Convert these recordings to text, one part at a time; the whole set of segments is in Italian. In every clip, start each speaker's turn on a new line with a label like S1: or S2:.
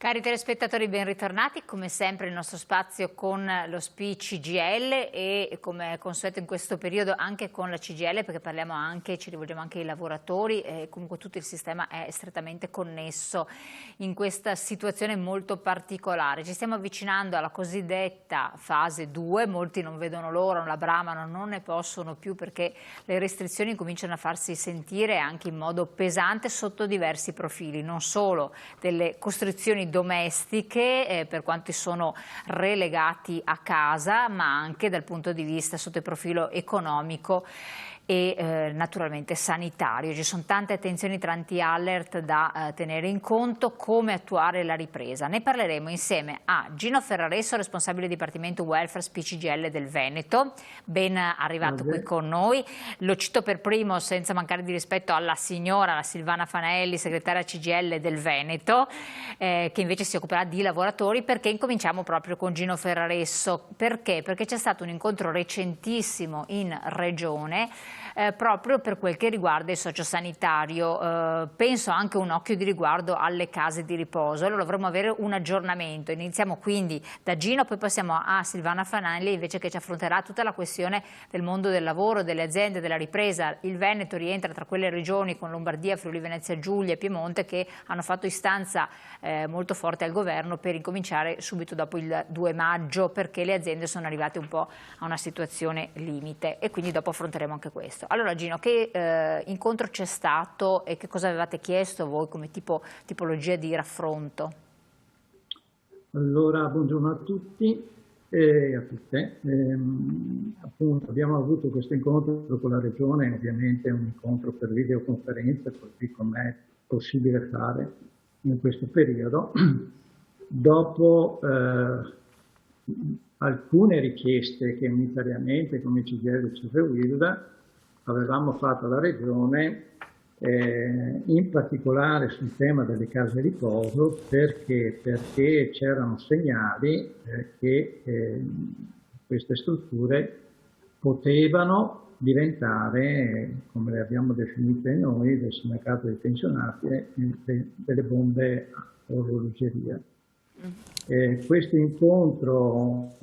S1: Cari telespettatori, ben ritornati, come sempre il nostro spazio con lo SPI CGIL e come consueto in questo periodo anche con la CGIL, perché parliamo anche, ci rivolgiamo anche ai lavoratori e comunque tutto il sistema è strettamente connesso in questa situazione molto particolare. Ci stiamo avvicinando alla cosiddetta fase 2, molti non vedono l'ora, non la bramano, non ne possono più perché le restrizioni cominciano a farsi sentire anche in modo pesante sotto diversi profili, non solo delle costrizioni domestiche per quanti sono relegati a casa, ma anche dal punto di vista sotto il profilo economico e naturalmente sanitario. Ci sono tante attenzioni, tanti alert da tenere in conto. Come attuare la ripresa? Ne parleremo insieme a Gino Ferraresso, responsabile Dipartimento Welfare SPI CGIL del Veneto, ben arrivato qui con noi. Lo cito per primo, senza mancare di rispetto, alla signora, la Silvana Fanelli, segretaria CGIL del Veneto, che invece si occuperà di lavoratori. Perché incominciamo proprio con Gino Ferraresso? Perché? Perché c'è stato un incontro recentissimo in Regione proprio per quel che riguarda il sociosanitario, penso anche un occhio di riguardo alle case di riposo. Allora dovremmo avere un aggiornamento. Iniziamo quindi da Gino, poi passiamo a Silvana Fanelli invece, che ci affronterà tutta la questione del mondo del lavoro, delle aziende, della ripresa. Il Veneto rientra tra quelle regioni con Lombardia, Friuli Venezia Giulia e Piemonte che hanno fatto istanza molto forte al governo per incominciare subito dopo il 2 maggio, perché le aziende sono arrivate un po' a una situazione limite e quindi dopo affronteremo anche questo. Allora Gino, che incontro c'è stato e che cosa avevate chiesto voi come tipologia di raffronto?
S2: Allora, buongiorno a tutti e a tutte. Appunto, abbiamo avuto questo incontro con la Regione, ovviamente è un incontro per videoconferenza, così come è possibile fare in questo periodo. Dopo alcune richieste che unitariamente come CGIL e CFUIL avevamo fatto alla Regione, in particolare sul tema delle case di riposo, perché c'erano segnali che queste strutture potevano diventare, come le abbiamo definite noi del sindacato dei pensionati, delle bombe a orologeria. Questo incontro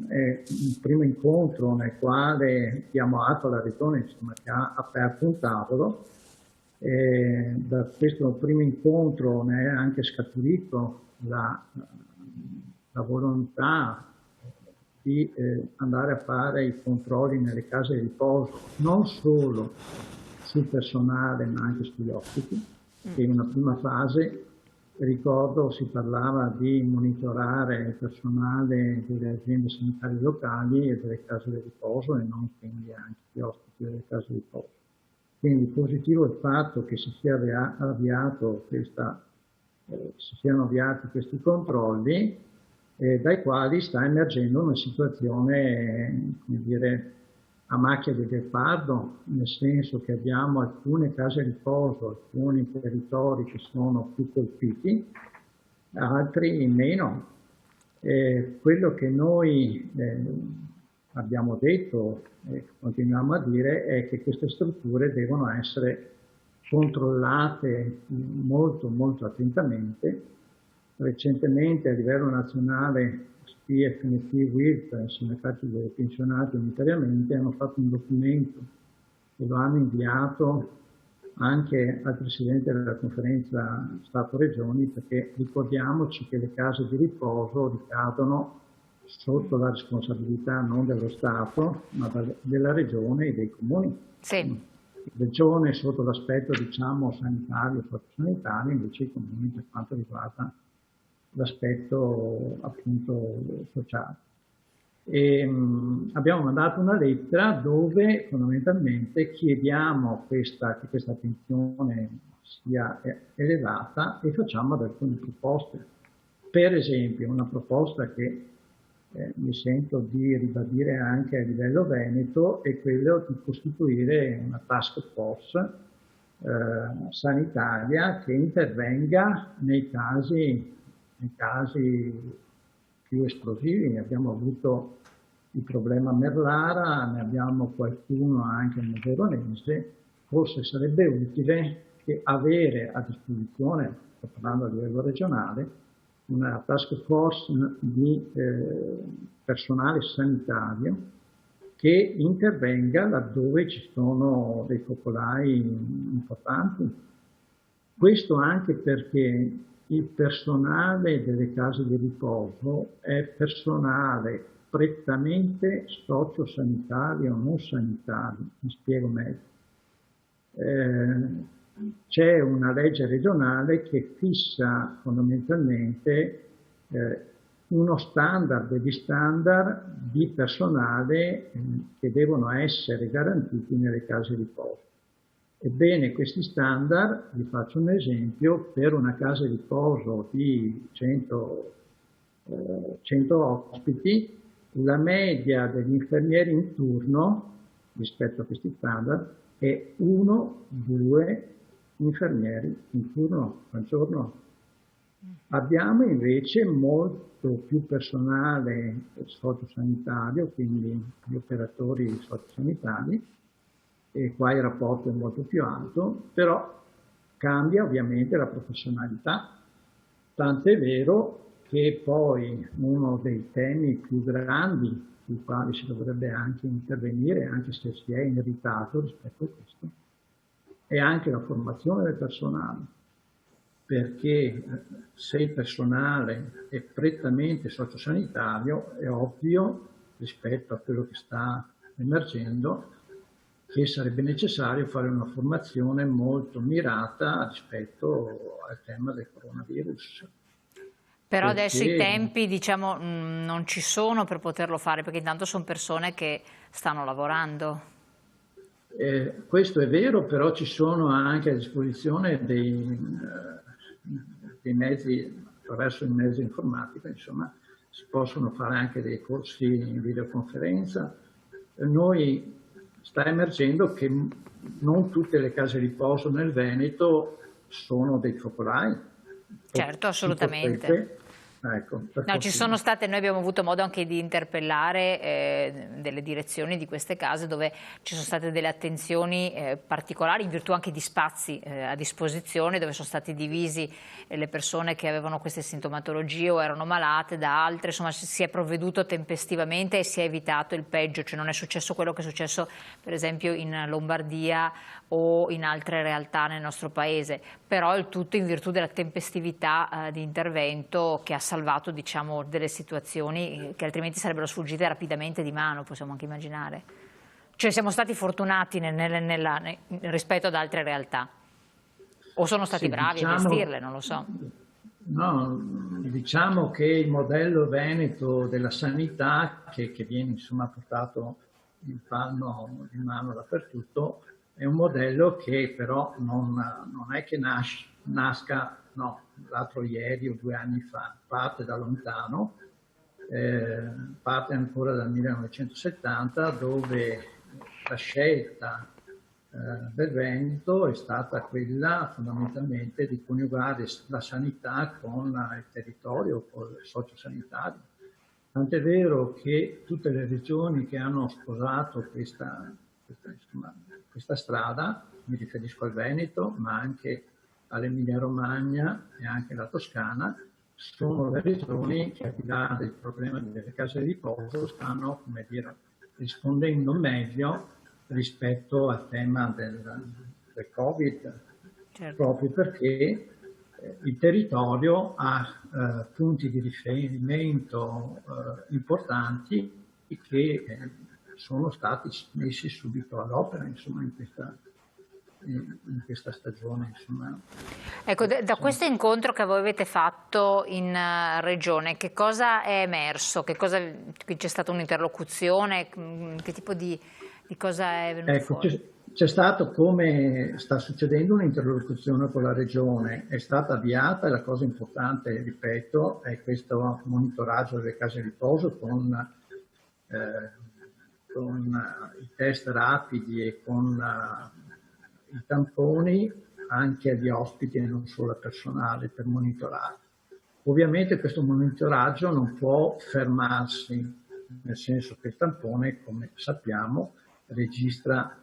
S2: è un primo incontro nel quale diamo atto alla Regione, insomma, che ha aperto un tavolo. Da questo primo incontro ne è anche scaturito la volontà di andare a fare i controlli nelle case di riposo, non solo sul personale ma anche sugli ospiti, che in una prima fase, ricordo, si parlava di monitorare il personale delle aziende sanitarie locali e delle case di riposo e non quindi anche gli ospiti delle case di riposo. Quindi positivo il fatto che si siano avviati questi controlli, dai quali sta emergendo una situazione, come dire, a macchia di leopardo, nel senso che abbiamo alcune case di riposo, alcuni territori che sono più colpiti, altri meno. Quello che noi abbiamo detto e continuiamo a dire è che queste strutture devono essere controllate molto molto attentamente. Recentemente a livello nazionale SPI, FNP, WILP, i sindacati dei pensionati unitariamente hanno fatto un documento e lo hanno inviato anche al Presidente della Conferenza Stato-Regioni, perché ricordiamoci che le case di riposo ricadono sotto la responsabilità non dello Stato, ma della Regione e dei comuni.
S1: Sì.
S2: Regione sotto l'aspetto, diciamo, sanitario, sociosanitario, invece i comuni per quanto riguarda l'aspetto appunto sociale. Abbiamo mandato una lettera dove fondamentalmente chiediamo che questa attenzione sia elevata e facciamo alcune proposte. Per esempio, una proposta che mi sento di ribadire anche a livello veneto è quello di costituire una task force sanitaria che intervenga nei casi più esplosivi. Ne abbiamo avuto il problema Merlara, ne abbiamo qualcuno anche nel Veronese. Forse sarebbe utile che avere a disposizione, sto parlando a livello regionale, una task force di personale sanitario che intervenga laddove ci sono dei focolai importanti. Questo anche perché il personale delle case di riposo è personale prettamente sociosanitario, non sanitario. Mi spiego meglio. C'è una legge regionale che fissa fondamentalmente uno standard, degli standard di personale che devono essere garantiti nelle case di riposo. Ebbene, questi standard, vi faccio un esempio, per una casa di riposo di 100 ospiti, la media degli infermieri in turno rispetto a questi standard è 1-2 infermieri in turno al giorno. Abbiamo invece molto più personale sociosanitario, quindi gli operatori sociosanitari, e qua il rapporto è molto più alto, però cambia ovviamente la professionalità. Tant'è vero che poi uno dei temi più grandi sui quali si dovrebbe anche intervenire, anche se si è in ritardo rispetto a questo, è anche la formazione del personale, perché se il personale è prettamente sociosanitario è ovvio, rispetto a quello che sta emergendo, che sarebbe necessario fare una formazione molto mirata rispetto al tema del coronavirus.
S1: Però adesso i tempi, diciamo, non ci sono per poterlo fare, perché intanto sono persone che stanno lavorando.
S2: Questo è vero, però ci sono anche a disposizione dei mezzi, attraverso i mezzi informatici, insomma, si possono fare anche dei corsi in videoconferenza. Noi sta emergendo che non tutte le case di riposo nel Veneto sono dei focolai.
S1: Certo, assolutamente.
S2: Ecco,
S1: no, ci sono state, noi abbiamo avuto modo anche di interpellare delle direzioni di queste case dove ci sono state delle attenzioni particolari in virtù anche di spazi a disposizione, dove sono stati divisi le persone che avevano queste sintomatologie o erano malate da altre, insomma si è provveduto tempestivamente e si è evitato il peggio, cioè non è successo quello che è successo per esempio in Lombardia o in altre realtà nel nostro paese, però il tutto in virtù della tempestività di intervento che ha salvato, diciamo, delle situazioni che altrimenti sarebbero sfuggite rapidamente di mano, possiamo anche immaginare. Cioè siamo stati fortunati rispetto ad altre realtà, o sono stati bravi a gestirle, non lo so.
S2: No, diciamo che il modello veneto della sanità, che viene insomma portato in mano dappertutto, è un modello che però non è che nasca l'altro ieri o 2 anni fa, parte da lontano, parte ancora dal 1970, dove la scelta del Veneto è stata quella fondamentalmente di coniugare la sanità con il territorio, con il sociosanitario. Tant'è vero che tutte le regioni che hanno sposato questa strada, mi riferisco al Veneto, ma anche all'Emilia Romagna e anche alla Toscana, sono le regioni che al di là del problema delle case di riposo stanno, come dire, rispondendo meglio rispetto al tema del Covid, certo, proprio perché il territorio ha punti di riferimento importanti che sono stati messi subito all'opera, insomma, in questa stagione. Insomma.
S1: Ecco, da questo incontro che voi avete fatto in regione, che cosa è emerso? C'è stata un'interlocuzione? Che tipo di cosa è venuto fuori?
S2: C'è stato, come sta succedendo, un'interlocuzione con la regione, è stata avviata, e la cosa importante, ripeto, è questo monitoraggio delle case di riposo con i test rapidi e con i tamponi anche agli ospiti e non solo al personale per monitorare. Ovviamente questo monitoraggio non può fermarsi, nel senso che il tampone, come sappiamo, registra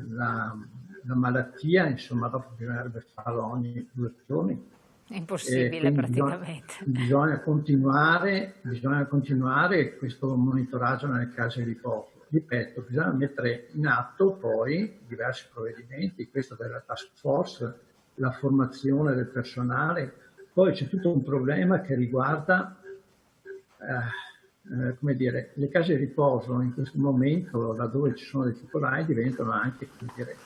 S2: la malattia, insomma, dopo bisognerebbe farlo ogni 2 giorni.
S1: È impossibile praticamente.
S2: Bisogna continuare questo monitoraggio nelle case di riposo. Ripeto, bisogna mettere in atto poi diversi provvedimenti, questo della task force, la formazione del personale. Poi c'è tutto un problema che riguarda come dire, le case di riposo in questo momento, laddove ci sono dei focolai, diventano anche, come dire,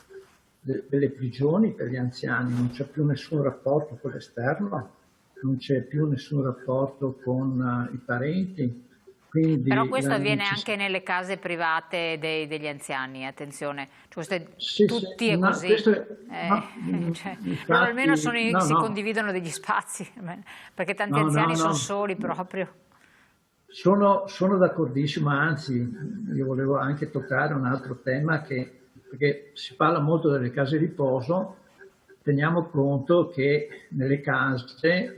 S2: delle prigioni per gli anziani. Non c'è più nessun rapporto con l'esterno, non c'è più nessun rapporto con i parenti. Quindi
S1: però questo avviene anche nelle case private degli anziani, attenzione, cioè,
S2: sì,
S1: tutti è
S2: no,
S1: così,
S2: infatti,
S1: però almeno si condividono degli spazi, perché tanti anziani sono soli proprio.
S2: Sono d'accordissimo, anzi io volevo anche toccare un altro tema, perché si parla molto delle case di riposo. Teniamo conto che nelle case,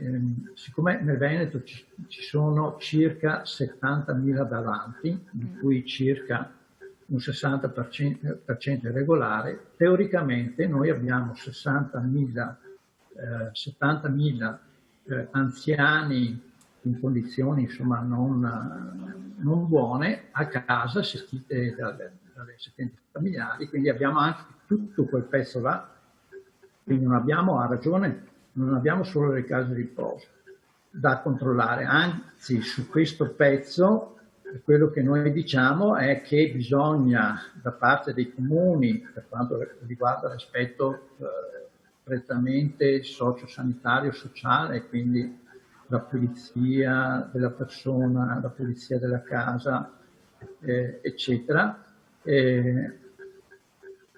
S2: siccome nel Veneto ci sono circa 70.000 badanti, di cui circa un 60% irregolare, teoricamente noi abbiamo 70.000 anziani in condizioni insomma non buone a casa, assistite dalle assistenti familiari, quindi abbiamo anche tutto quel pezzo là. Quindi non abbiamo, ha ragione, non abbiamo solo le case di riposo da controllare, anzi su questo pezzo quello che noi diciamo è che bisogna da parte dei comuni, per quanto riguarda l'aspetto prettamente socio-sanitario, sociale, quindi la pulizia della persona, la pulizia della casa, eccetera,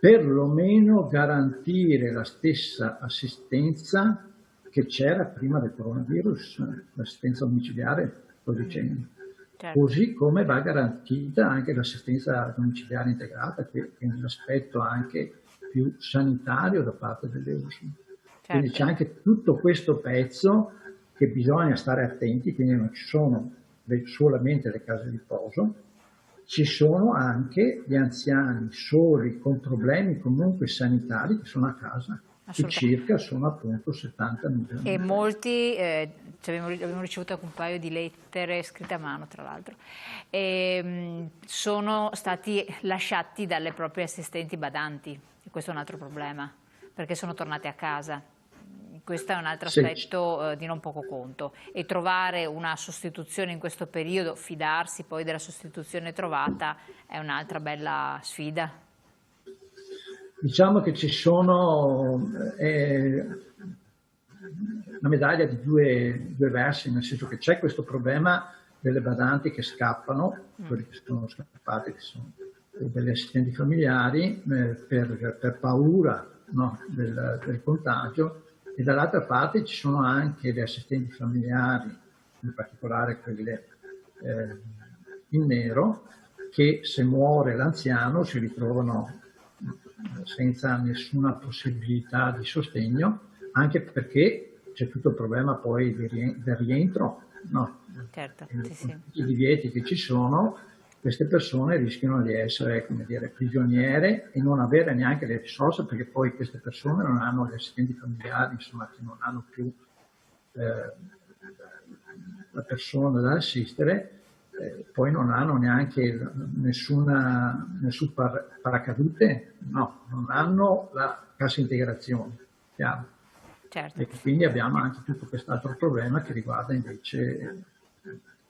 S2: perlomeno garantire la stessa assistenza che c'era prima del coronavirus, l'assistenza domiciliare, sto dicendo. Certo. Così come va garantita anche l'assistenza domiciliare integrata, che è un aspetto anche più sanitario da parte delle USL. Certo. Quindi c'è anche tutto questo pezzo che bisogna stare attenti, quindi non ci sono solamente le case di riposo, ci sono anche gli anziani soli con problemi comunque sanitari che sono a casa, che circa sono appunto 70.000.
S1: E molti, abbiamo ricevuto anche un paio di lettere scritte a mano tra l'altro, sono stati lasciati dalle proprie assistenti badanti, e questo è un altro problema, perché sono tornati a casa. Questo è un altro aspetto di non poco conto, e trovare una sostituzione in questo periodo, fidarsi poi della sostituzione trovata, è un'altra bella sfida.
S2: Diciamo che ci sono una medaglia di due versi, nel senso che c'è questo problema delle badanti che scappano, quelli che sono scappati, che sono degli assistenti familiari, per paura, no, del contagio. E dall'altra parte ci sono anche le assistenti familiari, in particolare quelle in nero, che se muore l'anziano si ritrovano senza nessuna possibilità di sostegno, anche perché c'è tutto il problema poi del rientro, no?
S1: Certo,
S2: I divieti che ci sono, queste persone rischiano di essere, come dire, prigioniere e non avere neanche le risorse, perché poi queste persone non hanno gli assistenti familiari, insomma, che non hanno più la persona da assistere, poi non hanno neanche nessun paracadute, no, non hanno la cassa integrazione, chiaro.
S1: Certo.
S2: E quindi abbiamo anche tutto quest'altro problema che riguarda invece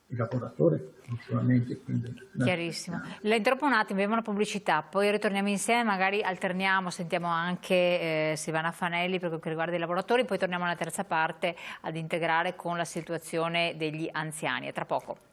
S2: i lavoratori, solamente. Quindi,
S1: chiarissimo. La interrompo un attimo, abbiamo una pubblicità, poi ritorniamo insieme, magari alterniamo, sentiamo anche Silvana Fanelli per quel che riguarda i lavoratori, poi torniamo alla terza parte ad integrare con la situazione degli anziani. A tra poco.